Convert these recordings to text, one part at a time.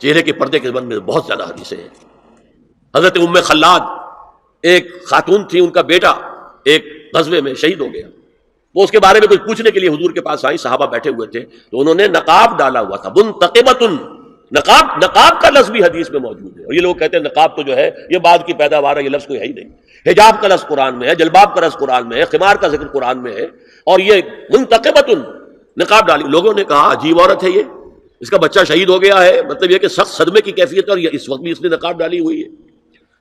چہرے کے پردے کے بارے میں بہت زیادہ حدیثیں ہیں. حضرت ام خلاد ایک خاتون تھی، ان کا بیٹا ایک غزوے میں شہید ہو گیا. وہ اس کے بارے میں کچھ پوچھنے کے لیے حضور کے پاس آئی، صحابہ بیٹھے ہوئے تھے تو انہوں نے نقاب ڈالا ہوا تھا. منتقبۃ، نقاب کا لفظ بھی حدیث میں موجود ہے. اور یہ لوگ کہتے ہیں نقاب تو جو ہے یہ بعد کی پیداوار ہے، یہ لفظ کوئی ہے ہی نہیں. حجاب کا لفظ قرآن میں ہے، جلباب کا لفظ قرآن میں ہے، خمار کا ذکر قرآن میں ہے. اور یہ منتقبۃ، نقاب ڈالی. لوگوں نے کہا عجیب عورت ہے یہ، اس کا بچہ شہید ہو گیا ہے، مطلب یہ کہ سخت صدمے کی کیفیت ہے، اور اس وقت بھی اس نے نقاب ڈالی ہوئی ہے.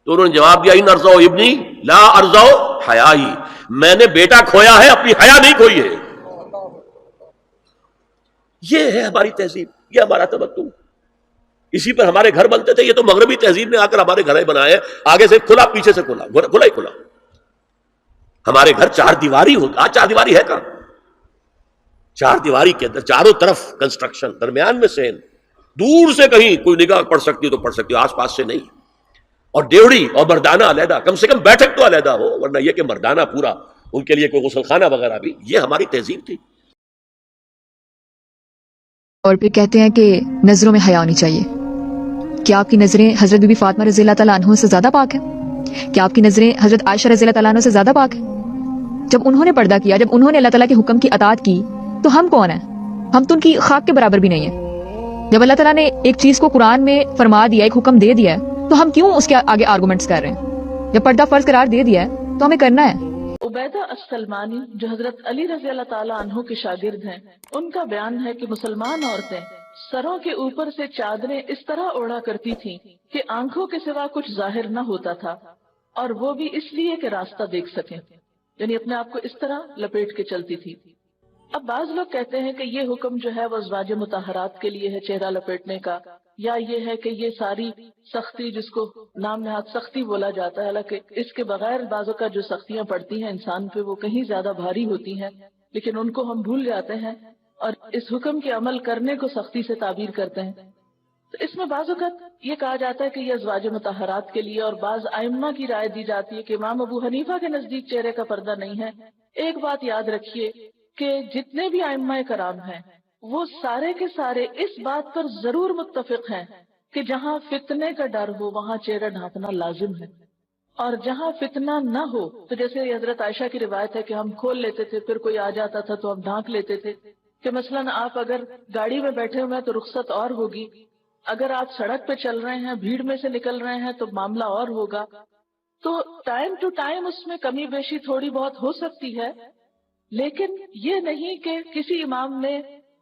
تو انہوں نے جواب دیا ان ارزو ابنی لا ارزو حیائی، میں نے بیٹا کھویا ہے، اپنی حیا نہیں کھوئی ہے. یہ ہے ہماری تہذیب، یہ ہمارا تمدن. اسی پر ہمارے گھر بنتے تھے. یہ تو مغربی تہذیب نے آ کر ہمارے گھر بنائے، آگے سے کھلا پیچھے سے کھلا، کھلا ہی کھلا. ہمارے گھر چار دیواری ہوتا. آج چار دیواری ہے کہاں؟ چار دیواری کے اندر چاروں طرف کنسٹرکشن، درمیان میں سین، دور سے کہیں کوئی نگاہ پڑ سکتی تو پڑ سکتی، آس پاس سے نہیں. اور ڈیوڑی اور مردانہ علیحدہ، کم سے کم بیٹھک تو علیحدہ ہو، ورنہ یہ کہ مردانہ پورا ان کے لیے کوئی غسل خانہ وغیرہ بھی. یہ ہماری تہذیب تھی. اور پھر کہتے ہیں کہ نظروں میں حیا ہونی چاہیے. کیا آپ کی نظریں حضرت بی بی فاطمہ رضی اللہ تعالیٰ عنہ سے زیادہ پاک ہیں؟ کیا آپ کی نظریں حضرت عائشہ رضی اللہ تعالیٰ عنہ سے زیادہ پاک ہیں؟ جب انہوں نے پردہ کیا، جب انہوں نے اللہ تعالیٰ کے حکم کی اطاعت کی، تو ہم کون ہیں؟ ہم تو ان کی خاک کے برابر بھی نہیں ہیں. جب اللہ تعالیٰ نے ایک چیز کو قرآن میں فرما دیا، ایک حکم دے دیا ہے، تو ہم کیوں اس کے آگے آرگومنٹس کر رہے ہیں؟ جب پردہ فرض قرار دے دیا ہے تو ہمیں کرنا ہے. عبیدہ السلمانی جو حضرت علی رضی اللہ تعالیٰ عنہ کے شاگرد ہیں، ان کا بیان ہے کہ مسلمان عورتیں سروں کے اوپر سے چادریں اس طرح اوڑھا کرتی تھیں کہ آنکھوں کے سوا کچھ ظاہر نہ ہوتا تھا، اور وہ بھی اس لیے کہ راستہ دیکھ سکیں، یعنی اپنے آپ کو اس طرح لپیٹ کے چلتی تھی. اب بعض لوگ کہتے ہیں کہ یہ حکم جو ہے وہ ازواج مطہرات کے لیے ہے، چہرہ لپیٹنے کا، یا یہ ہے کہ یہ ساری سختی جس کو نام نہاد سختی بولا جاتا ہے، حالانکہ اس کے بغیر بعضوں کا جو سختیاں پڑتی ہیں انسان پہ وہ کہیں زیادہ بھاری ہوتی ہیں، لیکن ان کو ہم بھول جاتے ہیں اور اس حکم کے عمل کرنے کو سختی سے تعبیر کرتے ہیں. تو اس میں بعض اوقات یہ کہا جاتا ہے کہ یہ ازواج مطہرات کے لیے، اور بعض ائمہ کی رائے دی جاتی ہے کہ امام ابو حنیفہ کے نزدیک چہرے کا پردہ نہیں ہے. ایک بات یاد رکھیے کہ جتنے بھی ائمہ کرام ہیں وہ سارے کے سارے اس بات پر ضرور متفق ہیں کہ جہاں فتنے کا ڈر ہو وہاں چہرہ ڈھانپنا لازم ہے، اور جہاں فتنہ نہ ہو، تو جیسے حضرت عائشہ کی روایت ہے کہ ہم کھول لیتے تھے، پھر کوئی آ جاتا تھا تو ہم ڈھانک لیتے تھے. کہ مثلاً آپ اگر گاڑی میں بیٹھے ہوئے ہیں تو رخصت اور ہوگی، اگر آپ سڑک پہ چل رہے ہیں، بھیڑ میں سے نکل رہے ہیں تو معاملہ اور ہوگا. تو ٹائم ٹو ٹائم اس میں کمی بیشی تھوڑی بہت ہو سکتی ہے، لیکن یہ نہیں کہ کسی امام نے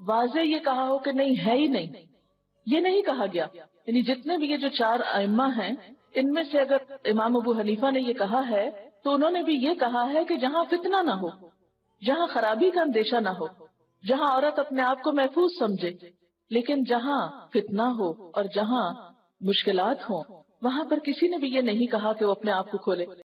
واضح یہ کہا ہو کہ نہیں ہے ہی نہیں. یہ نہیں کہا گیا. یعنی جتنے بھی یہ جو چار ائمہ ہیں ان میں سے اگر امام ابو حنیفہ نے یہ کہا ہے تو انہوں نے بھی یہ کہا ہے کہ جہاں فتنہ نہ ہو، جہاں خرابی کا اندیشہ نہ ہو، جہاں عورت اپنے آپ کو محفوظ سمجھے، لیکن جہاں فتنہ ہو اور جہاں مشکلات ہوں وہاں پر کسی نے بھی یہ نہیں کہا کہ وہ اپنے آپ کو کھولے.